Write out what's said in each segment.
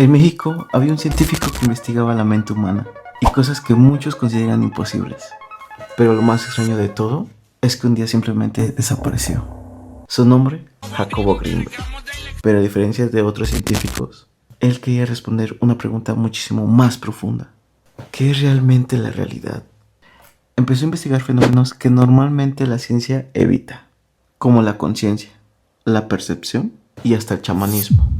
En México había un científico que investigaba la mente humana y cosas que muchos consideran imposibles. Pero lo más extraño de todo es que un día simplemente desapareció. Su nombre, Jacobo Grinberg. Pero a diferencia de otros científicos, él quería responder una pregunta muchísimo más profunda. ¿Qué es realmente la realidad? Empezó a investigar fenómenos que normalmente la ciencia evita, como la conciencia, la percepción y hasta el chamanismo.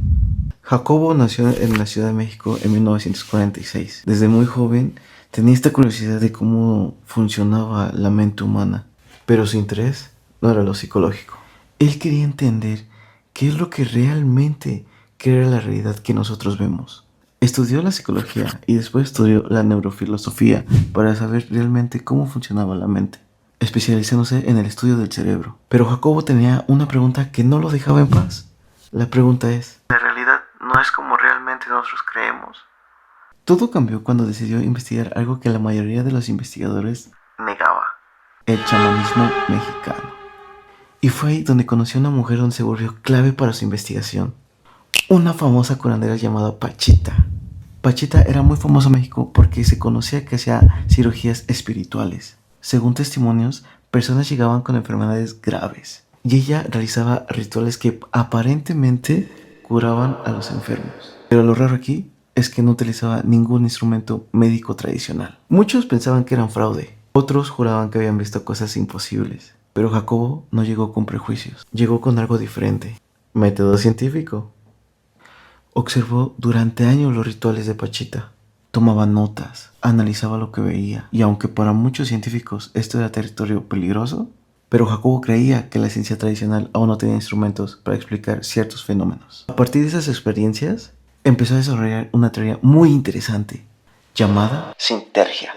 Jacobo nació en la Ciudad de México en 1946. Desde muy joven tenía esta curiosidad de cómo funcionaba la mente humana, pero su interés no era lo psicológico. Él quería entender qué es lo que realmente crea la realidad que nosotros vemos. Estudió la psicología y después estudió la neurofilosofía para saber realmente cómo funcionaba la mente, especializándose en el estudio del cerebro. Pero Jacobo tenía una pregunta que no lo dejaba en paz. La pregunta es: ¿la realidad no es como realmente nosotros creemos? Todo cambió cuando decidió investigar algo que la mayoría de los investigadores negaba: el chamanismo mexicano. Y fue ahí donde conoció a una mujer donde se volvió clave para su investigación. Una famosa curandera llamada Pachita. Pachita era muy famosa en México porque se conocía que hacía cirugías espirituales. Según testimonios, personas llegaban con enfermedades graves y ella realizaba rituales que aparentemente curaban a los enfermos. Pero lo raro aquí es que no utilizaba ningún instrumento médico tradicional. Muchos pensaban que eran fraude, otros juraban que habían visto cosas imposibles. Pero Jacobo no llegó con prejuicios, llegó con algo diferente: método científico. Observó durante años los rituales de Pachita, tomaba notas, analizaba lo que veía, y aunque para muchos científicos esto era territorio peligroso, pero Jacobo creía que la ciencia tradicional aún no tenía instrumentos para explicar ciertos fenómenos. A partir de esas experiencias, empezó a desarrollar una teoría muy interesante, llamada sintergia.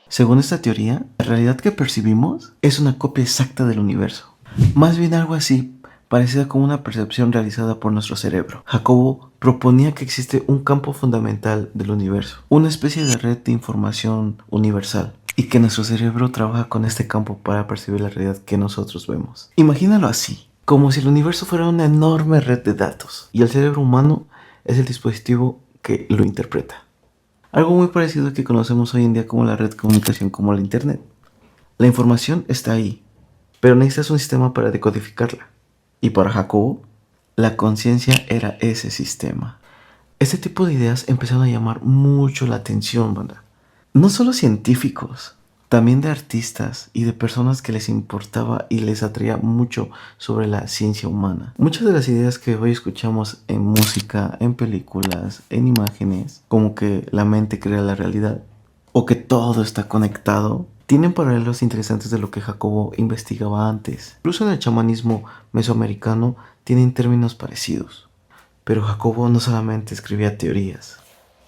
Según esta teoría, la realidad que percibimos es una copia exacta del universo. Más bien algo así, parecida como una percepción realizada por nuestro cerebro. Jacobo proponía que existe un campo fundamental del universo, una especie de red de información universal, y que nuestro cerebro trabaja con este campo para percibir la realidad que nosotros vemos. Imagínalo así, como si el universo fuera una enorme red de datos, y el cerebro humano es el dispositivo que lo interpreta. Algo muy parecido al que conocemos hoy en día como la red de comunicación, como la internet. La información está ahí, pero necesitas un sistema para decodificarla. Y para Jacobo, la conciencia era ese sistema. Este tipo de ideas empezaron a llamar mucho la atención, banda. No solo científicos, también de artistas y de personas que les importaba y les atraía mucho sobre la ciencia humana. Muchas de las ideas que hoy escuchamos en música, en películas, en imágenes, como que la mente crea la realidad o que todo está conectado, tienen paralelos interesantes de lo que Jacobo investigaba antes. Incluso en el chamanismo mesoamericano tienen términos parecidos. Pero Jacobo no solamente escribía teorías,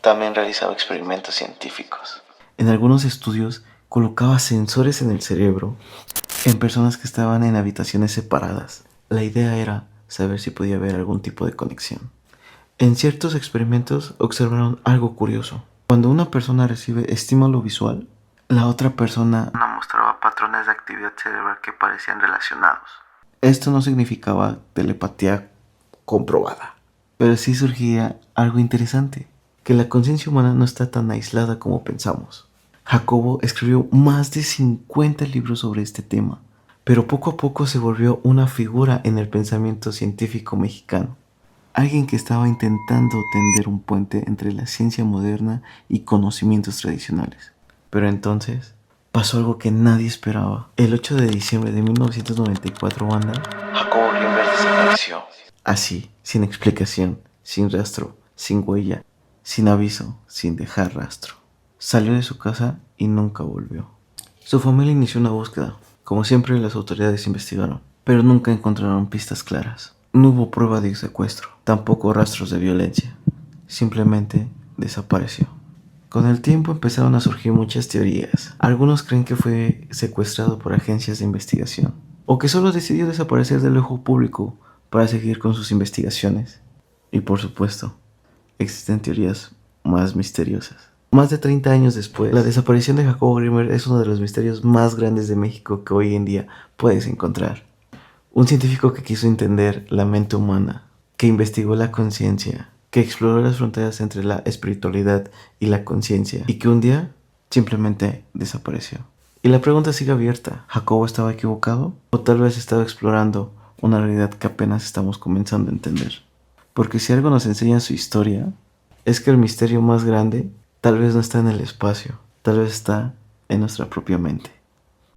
también realizaba experimentos científicos. En algunos estudios colocaba sensores en el cerebro en personas que estaban en habitaciones separadas. La idea era saber si podía haber algún tipo de conexión. En ciertos experimentos observaron algo curioso. Cuando una persona recibe estímulo visual, la otra persona no mostraba patrones de actividad cerebral que parecían relacionados. Esto no significaba telepatía comprobada, pero sí surgía algo interesante: que la conciencia humana no está tan aislada como pensamos. Jacobo escribió más de 50 libros sobre este tema, pero poco a poco se volvió una figura en el pensamiento científico mexicano. Alguien que estaba intentando tender un puente entre la ciencia moderna y conocimientos tradicionales. Pero entonces pasó algo que nadie esperaba. El 8 de diciembre de 1994, banda, Jacobo Grinberg desapareció. Así, sin explicación, sin rastro, sin huella, sin aviso, sin dejar rastro. Salió de su casa y nunca volvió. Su familia inició una búsqueda. Como siempre, las autoridades investigaron, pero nunca encontraron pistas claras. No hubo prueba de secuestro, tampoco rastros de violencia. Simplemente desapareció. Con el tiempo empezaron a surgir muchas teorías. Algunos creen que fue secuestrado por agencias de investigación, o que solo decidió desaparecer del ojo público para seguir con sus investigaciones. Y por supuesto, existen teorías más misteriosas. Más de 30 años después, la desaparición de Jacobo Grinberg es uno de los misterios más grandes de México que hoy en día puedes encontrar. Un científico que quiso entender la mente humana, que investigó la conciencia, que exploró las fronteras entre la espiritualidad y la conciencia y que un día simplemente desapareció. Y la pregunta sigue abierta. ¿Jacobo estaba equivocado? ¿O tal vez estaba explorando una realidad que apenas estamos comenzando a entender? Porque si algo nos enseña su historia, es que el misterio más grande tal vez no está en el espacio, tal vez está en nuestra propia mente.